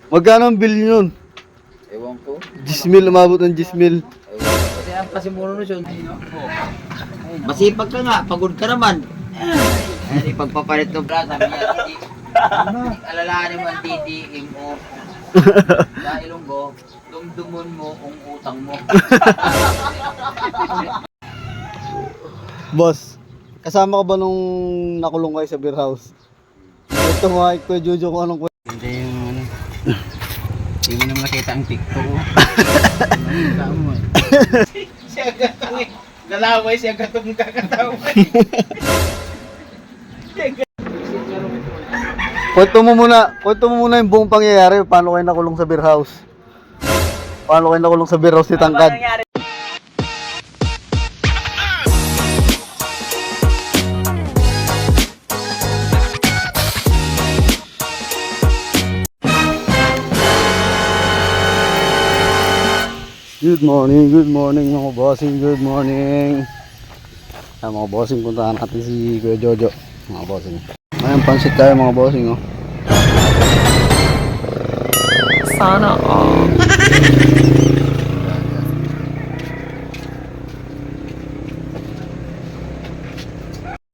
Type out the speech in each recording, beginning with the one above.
Magkano ang bill yun? Ewan ko. 10,000, umabot ng 10,000. Kasi ang pasimuno nun siya. Masipag ka nga, pagod ka naman. Ay, pagpapalit ng bra, sabi niya, alalahanin mo ang DDM mo. Sa Ilonggo, dumdumon mo ang utang mo. Boss, kasama ka ba nung nakulong kayo sa beer house? Ito mo kay Kuya Jojo kung anong kwento. Hindi yung ano. Hindi mo naman nakita ang TikTok ko. Siya gatong eh. Galaway siya gatong kakataway. Kwento mo muna yung buong pangyayari. Paano kayo nakulong sa beer house? Paano kayo nakulong sa beer house ni Tangkad? Good morning mga bossing, good morning. Mga bossing, puntahan natin si Kuya Jojo. Mga bossing. Ayan, pansit tayo mga bossing, oh. Sana all.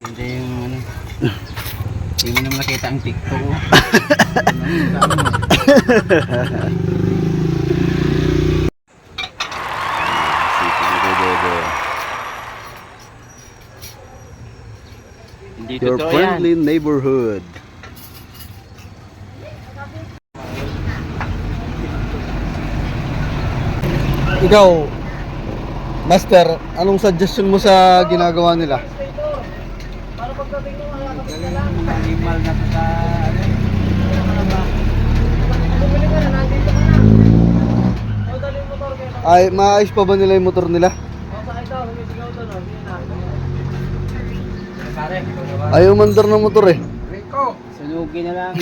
Hindi yung ano. Hindi mo naman nakita ang TikTok ko. Hindi Your totoo yan. friendly neighborhood. Ikaw, Master, anong suggestion mo sa ginagawa nila? Animal na to sa ano. Ay, maayos pa ba nila yung motor nila? Ayaw mandar ng motor eh. Sunugin na lang.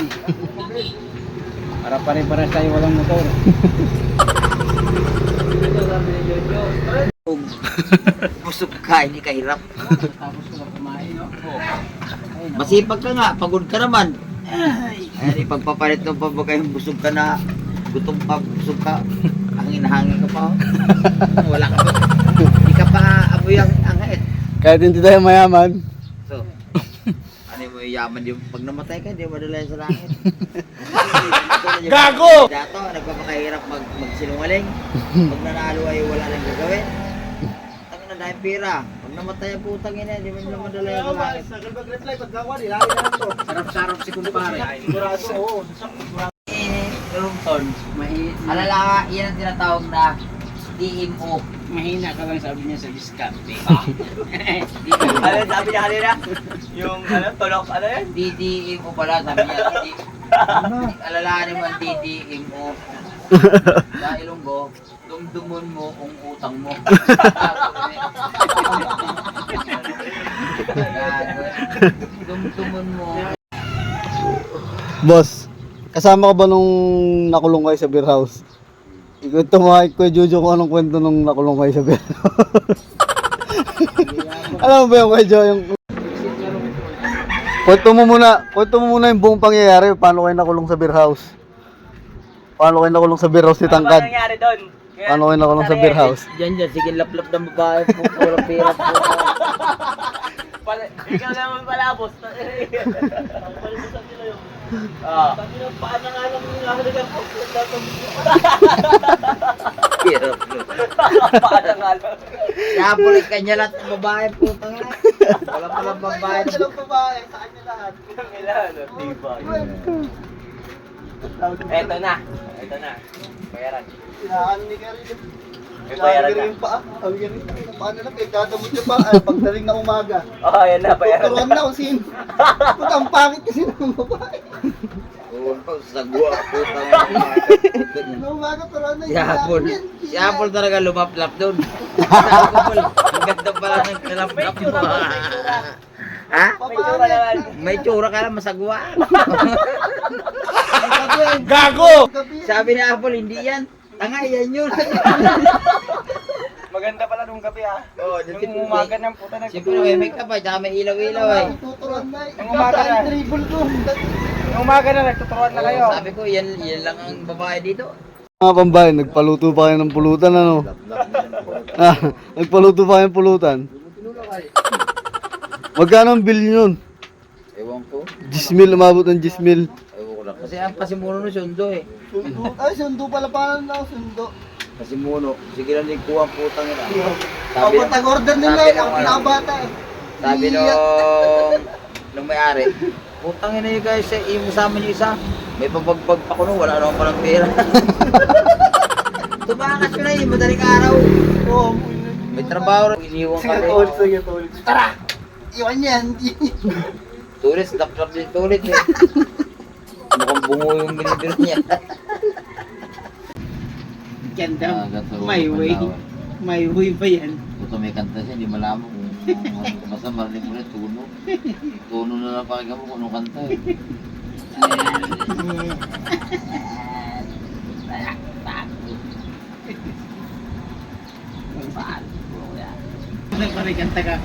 Para pare-pares tayo walang motor. Busog ka, hindi ka hirap. Tapos ko lang kumain, no? Masipag ka nga, pagod ka naman. Ay, pagpapalit ng pabagay, busog ka na, gutom pa, busog ka, hangin-hangin ka pa. Wala ka pa. Hindi ka pa amoy ang hait. Kahit hindi tayo mayaman. So, ano mo yaman yung pag namatay ka, hindi mo madala sa langit. Gago! Dato, nagpapakahirap magsinungaling. Pag nanalo ay wala nang gagawin. Tangin na dahil pira. Pag namatay ang putang ina, hindi mo nila madala sa langit. Sarap-sarap si kumpare. Lungton. Alala, yan ang tinatawag na DMO. Mahina ka lang sabi niya sa diskarte. Ano sabi niya kanina? Yung ano, tulok, ano yan? DDMO pala, sabi niya. Alalahanin mo ang DDMO. Sa Ilonggo, dumdumon mo ang utang mo. Dumdumon mo. Boss, kasama ka ba nung nakulong kayo sa beer house? Ito mo kay Kuya Jojo kung anong kwento nung nakulong kayo sa beer house. Alam mo ba yung Kuya Jo, yung... Kwento mo muna yung buong pangyayari. Paano kayo nakulong sa beer house? Paano kayo nakulong sa beer house ni Tangkad? Ano nangyari doon? Paano kayo nakulong sa beer house? Diyan, sige laplap ng babae po. Walang pera po. Ikaw naman pala, boss. Palimutan nila yung... Sabi ng paano nga lang yung nahaligan po. Hirap mo. Paano nga lang. Kaya pulit kanya lahat ng babae po. Wala palang babae. Sa kanya lahat. Kailangan, diba? Eto na. Bayaran. Sinaan ni Karin. May bayaran na. Yung paa. Sabi ka rin, paano na, pagdadamot yung paa. Pagdaling na umaga. Oh, ayan na, bayaran Tuturuan na kung sino. Puta, ang pangit kasi ng babae. Oo, sagwa po. Nung umaga, turuan na Si Apple. Si Apple talaga lumaplap doon. Apple, ang ganda pala ng kalaplap mo. Ha? May tsura naman. May tsura ka lang, masagwa. Gago! Sabi ni Apple, hindi yan. Tanga, yan yun. Maganda pala nung gabi ah. Oo, Yung umaga ng puta na. siyempre may make up ay, tsaka may ilaw-ilaw ay. Tuturuan na. Ang umaga na. Dribble ko. Yung umaga na, nagtuturuan na kayo. Sabi ko, yan lang ang babae dito. Mga pambahay, nagpaluto pa kayo ng pulutan, ano? Ah, nagpaluto pa kayo ng pulutan. Magkano ang bill yun? Ewan ko. 10,000, umabot ng 10,000. Ewan ko lang. Kasi ang pasimuno nun sundo eh. Sundo? Ay, sundo pala, paano na sundo? Pasimuno. Sige lang din kuha ang putang nila. Sabi order nila, sabi ang ng- pinakabata eh. Sabi nung may-ari, putang ina yun guys, imusama niyo isa. May pabagbag pa ko nun, wala naman palang pera. Tumakas ko na yun, madaling araw. Oo, May trabaho rin, iniwan kami. sige, tulit. Tara! Iwan yan. Tulis, dap-dap din tulis eh. Mukhang bungo yung binibiro niya. Ganda. Gaturo May ko way. pantawan. May way pa yan. Puto may kanta siya, hindi malaman kung basta marinig mo na tuno. Tuno na lang pakinggan mo kung anong kanta eh. Parang kanta ka.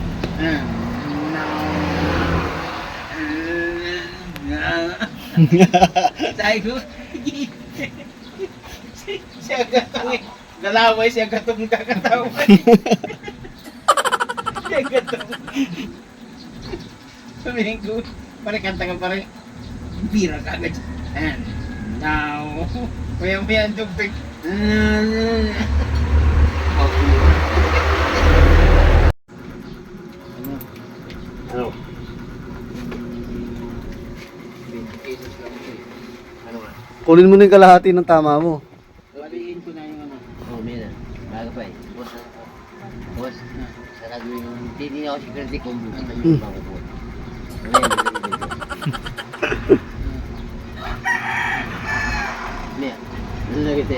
Sabi ko, siya gatong eh. Galaway siya gatong kakataway. Siya gatong. Sabihin ko, parang kanta ka parang bira ka agad. Now, maya-maya ang tubig. Ano? Kunin mo na yung kalahati ng tama mo. Baliin ko na yung ano. Oh, mira. Bago pa eh. Boss, sa gagawin yung hindi ako security kung ano yung bago po. Mira, ano na kita